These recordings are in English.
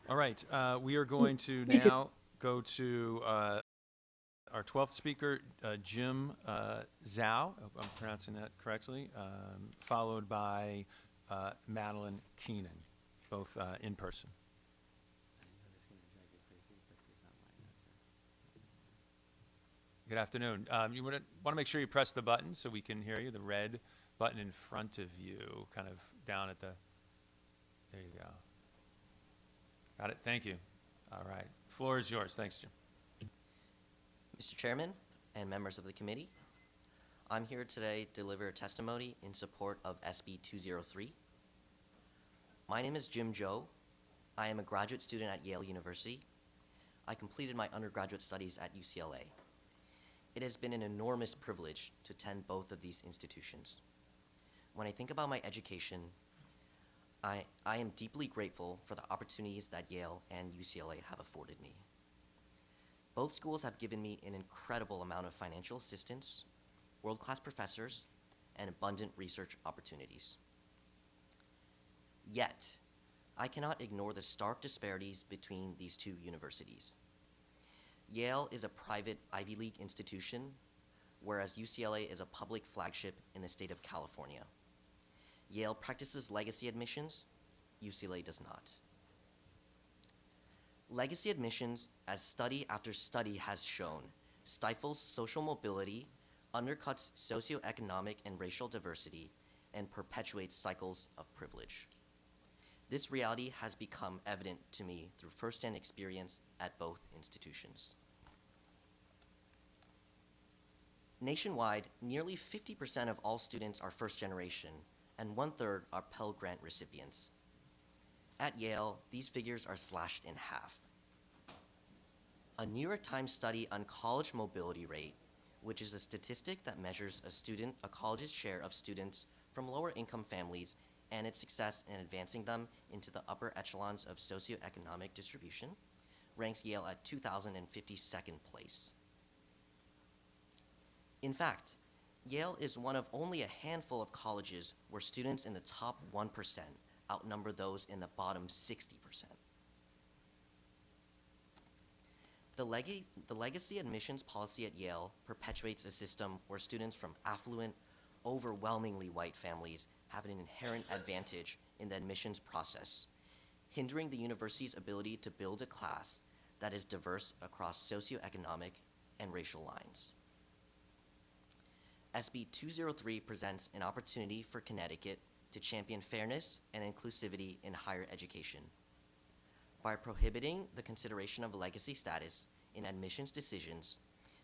All right, we are going to now go to our 12th speaker, Jim Zhou, if I'm pronouncing that correctly, followed by Madeline Keenan, both in person. Good afternoon. You want to make sure you press the button so we can hear you, the red button in front of you, kind of down at the, there you go. Got it, thank you. All right, floor is yours. Thanks, Jim. Mr. Chairman and members of the committee, I'm here today to deliver a testimony in support of SB 203. My name is Jim Zhou. I am a graduate student at Yale University. I completed my undergraduate studies at UCLA. It has been an enormous privilege to attend both of these institutions. When I think about my education, I am deeply grateful for the opportunities that Yale and UCLA have afforded me. Both schools have given me an incredible amount of financial assistance, world-class professors, and abundant research opportunities. Yet, I cannot ignore the stark disparities between these two universities. Yale is a private Ivy League institution, whereas UCLA is a public flagship in the state of California. Yale practices legacy admissions, UCLA does not. Legacy admissions, as study after study has shown, stifles social mobility, undercuts socioeconomic and racial diversity, and perpetuates cycles of privilege. This reality has become evident to me through firsthand experience at both institutions. Nationwide, nearly 50% of all students are first generation, and 1/3 are Pell Grant recipients. At Yale, these figures are slashed in half. A New York Times study on college mobility rate, which is a statistic that measures a college's share of students from lower income families and its success in advancing them into the upper echelons of socioeconomic distribution, ranks Yale at 2,052nd place. In fact, Yale is one of only a handful of colleges where students in the top 1% outnumber those in the bottom 60%. The legacy admissions policy at Yale perpetuates a system where students from affluent, overwhelmingly white families have an inherent advantage in the admissions process, hindering the university's ability to build a class that is diverse across socioeconomic and racial lines. SB 203 presents an opportunity for Connecticut to champion fairness and inclusivity in higher education. By prohibiting the consideration of legacy status in admissions decisions,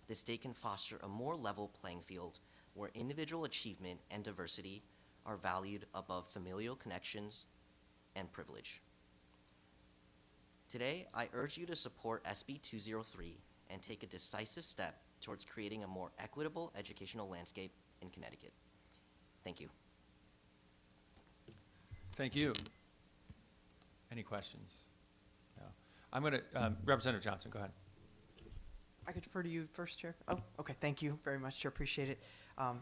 the state can foster a more level playing field where individual achievement and diversity are valued above familial connections and privilege. Today, I urge you to support SB 203 and take a decisive step towards creating a more equitable educational landscape in Connecticut. Thank you. Thank you. Any questions? No. I'm going to, Representative Johnson, go ahead. I could defer to you first, Chair. Oh, okay. Thank you very much, Chair. Appreciate it.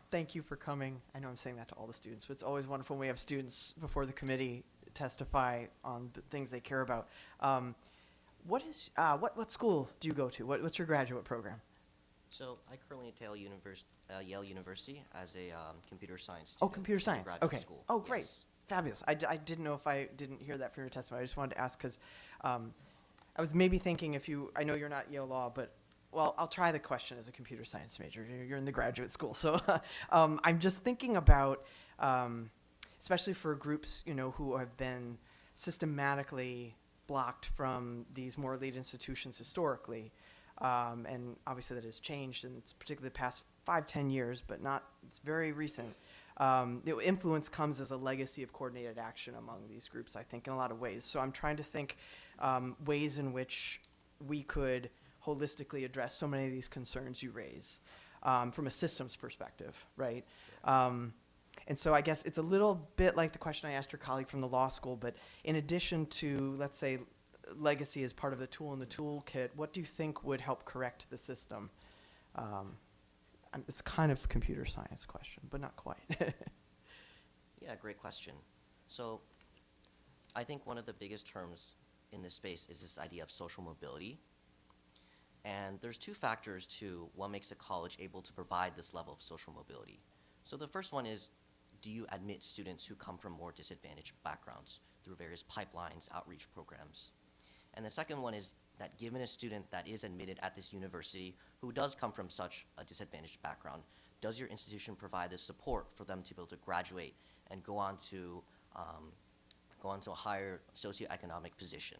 Thank you for coming. I know I'm saying that to all the students, but it's always wonderful when we have students before the committee testify on the things they care about. What school do you go to? What's your graduate program? So I currently attend Yale University as a computer science Oh, student. computer science. Graduate Okay. School. Oh, great. Yes. Fabulous. I didn't know if I didn't hear that from your testimony. I just wanted to ask because I was maybe thinking I know you're not Yale Law, but well, I'll try the question as a computer science major. You're in the graduate school. So I'm just thinking about, especially for groups, who have been systematically blocked from these more elite institutions historically. And obviously that has changed, and it's particularly the past 5-10 years, but it's very recent. Influence comes as a legacy of coordinated action among these groups, I think, in a lot of ways. So I'm trying to think ways in which we could holistically address so many of these concerns you raise from a systems perspective, right? And so I guess it's a little bit like the question I asked your colleague from the law school, but in addition to, let's say, legacy as part of the tool in the toolkit, what do you think would help correct the system? It's kind of a computer science question, but not quite. Yeah, great question. So I think one of the biggest terms in this space is this idea of social mobility. And there's two factors to what makes a college able to provide this level of social mobility. So the first one is, do you admit students who come from more disadvantaged backgrounds through various pipelines, outreach programs? And the second one is that given a student that is admitted at this university who does come from such a disadvantaged background, does your institution provide the support for them to be able to graduate and go on to a higher socioeconomic position?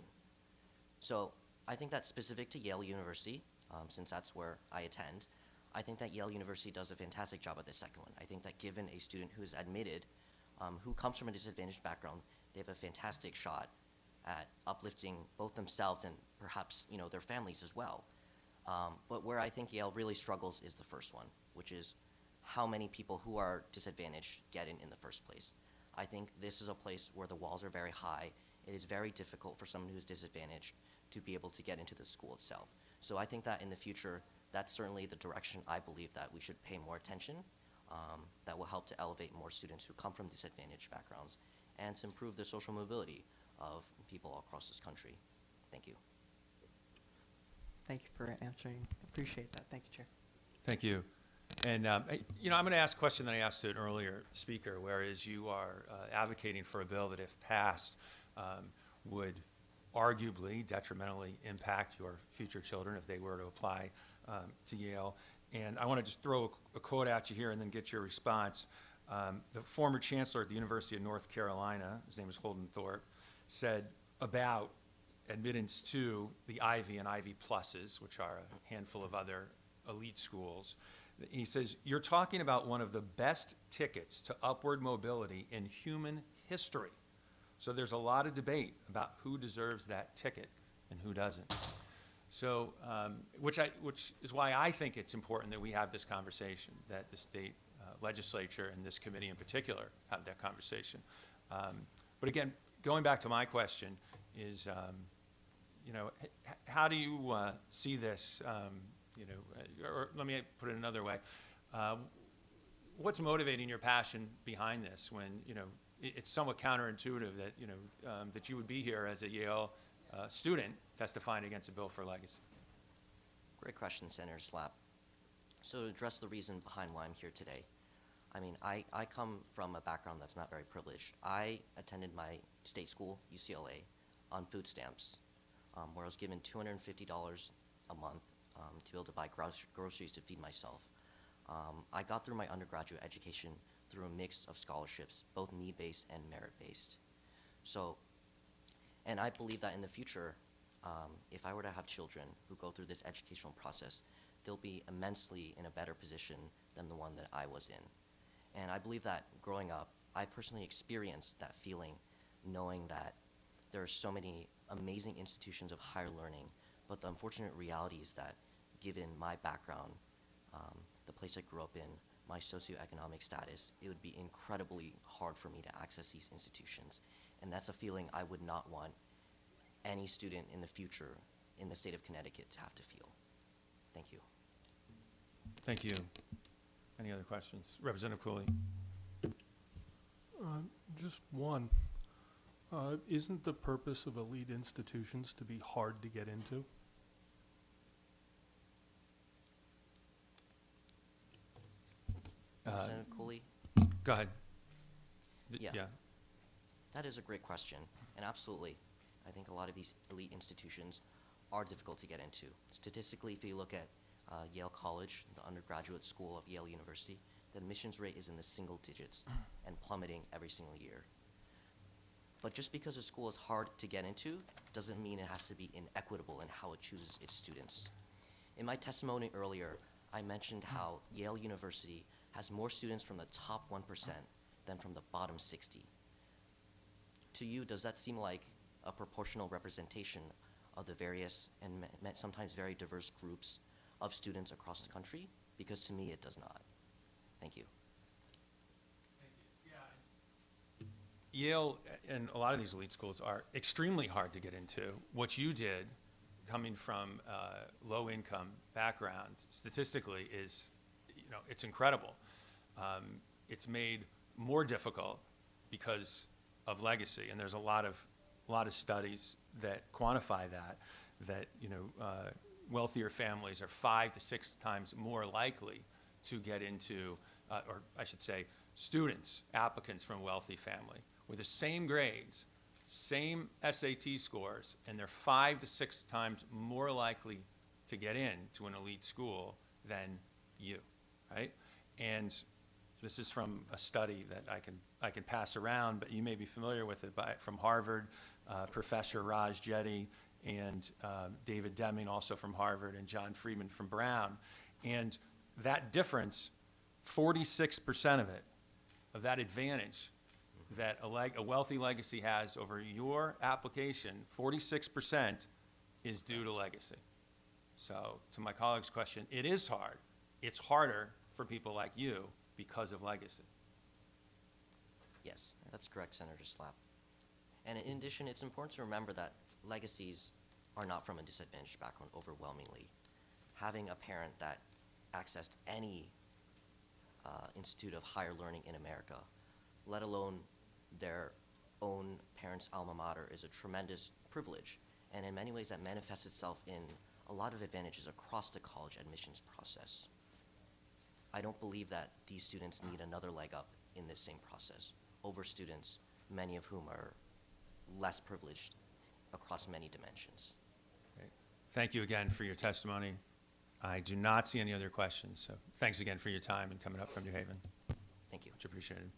So I think that's specific to Yale University, since that's where I attend. I think that Yale University does a fantastic job at the second one. I think that given a student who is admitted, who comes from a disadvantaged background, they have a fantastic shot at uplifting both themselves and perhaps their families as well. But where I think Yale really struggles is the first one, which is how many people who are disadvantaged get in the first place. I think this is a place where the walls are very high. It is very difficult for someone who's disadvantaged to be able to get into the school itself. So I think that in the future, that's certainly the direction I believe that we should pay more attention, that will help to elevate more students who come from disadvantaged backgrounds and to improve the social mobility of people across this country. Thank you. Thank you for answering. Appreciate that. Thank you, Chair. Thank you. And, I'm going to ask a question that I asked to an earlier speaker, whereas you are advocating for a bill that, if passed, would arguably detrimentally impact your future children if they were to apply to Yale. And I want to just throw a quote at you here and then get your response. The former chancellor at the University of North Carolina, his name is Holden Thorpe, said about admittance to the Ivy and Ivy Pluses, which are a handful of other elite schools. He says, "You're talking about one of the best tickets to upward mobility in human history. So there's a lot of debate about who deserves that ticket and who doesn't." So, which is why I think it's important that we have this conversation, that the state legislature and this committee in particular have that conversation. But again, going back to my question is, how do you see this? Or let me put it another way. What's motivating your passion behind this when, it's somewhat counterintuitive that, that you would be here as a Yale student testifying against a bill for legacy? Great question, Senator Slapp. So to address the reason behind why I'm here today, I mean, I come from a background that's not very privileged. I attended my state school, UCLA, on food stamps, where I was given $250 a month to be able to buy groceries to feed myself. I got through my undergraduate education through a mix of scholarships, both need-based and merit-based. So, and I believe that in the future, if I were to have children who go through this educational process, they'll be immensely in a better position than the one that I was in. And I believe that growing up, I personally experienced that feeling, knowing that there are so many amazing institutions of higher learning, but the unfortunate reality is that given my background, the place I grew up in, my socioeconomic status, it would be incredibly hard for me to access these institutions. And that's a feeling I would not want any student in the future in the state of Connecticut to have to feel. Thank you. Thank you. Any other questions? Representative Cooley. Just one. Isn't the purpose of elite institutions to be hard to get into? Representative Cooley? Go ahead. Yeah. That is a great question, and absolutely. I think a lot of these elite institutions are difficult to get into. Statistically, if you look at Yale College, the undergraduate school of Yale University, the admissions rate is in the single digits and plummeting every single year. But just because a school is hard to get into doesn't mean it has to be inequitable in how it chooses its students. In my testimony earlier, I mentioned how Yale University has more students from the top 1% than from the bottom 60. To you, does that seem like a proportional representation of the various and sometimes very diverse groups of students across the country? Because to me, it does not. Thank you. Yale and a lot of these elite schools are extremely hard to get into. What you did, coming from a low-income background, statistically is, it's incredible. It's made more difficult because of legacy, and there's a lot of a lot of studies that quantify that wealthier families are 5 to 6 times more likely to get into, or I should say, students, applicants from wealthy family with the same grades, same SAT scores, and they're 5 to 6 times more likely to get into an elite school than you, right? And this is from a study that I can pass around, but you may be familiar with it from Harvard, Professor Raj Jetty and David Deming, also from Harvard, and John Friedman from Brown. And that difference, 46% of it, of that advantage that a wealthy legacy has over your application, 46% is due to legacy. So to my colleague's question, it is hard. It's harder for people like you because of legacy. Yes, that's correct, Senator Slapp. And in addition, it's important to remember that legacies are not from a disadvantaged background overwhelmingly. Having a parent that accessed any institute of higher learning in America, let alone their own parents' alma mater, is a tremendous privilege. And in many ways that manifests itself in a lot of advantages across the college admissions process. I don't believe that these students need another leg up in this same process over students, many of whom are less privileged across many dimensions. Great. Thank you again for your testimony. I do not see any other questions, so thanks again for your time and coming up from New Haven. Thank you. Much appreciated.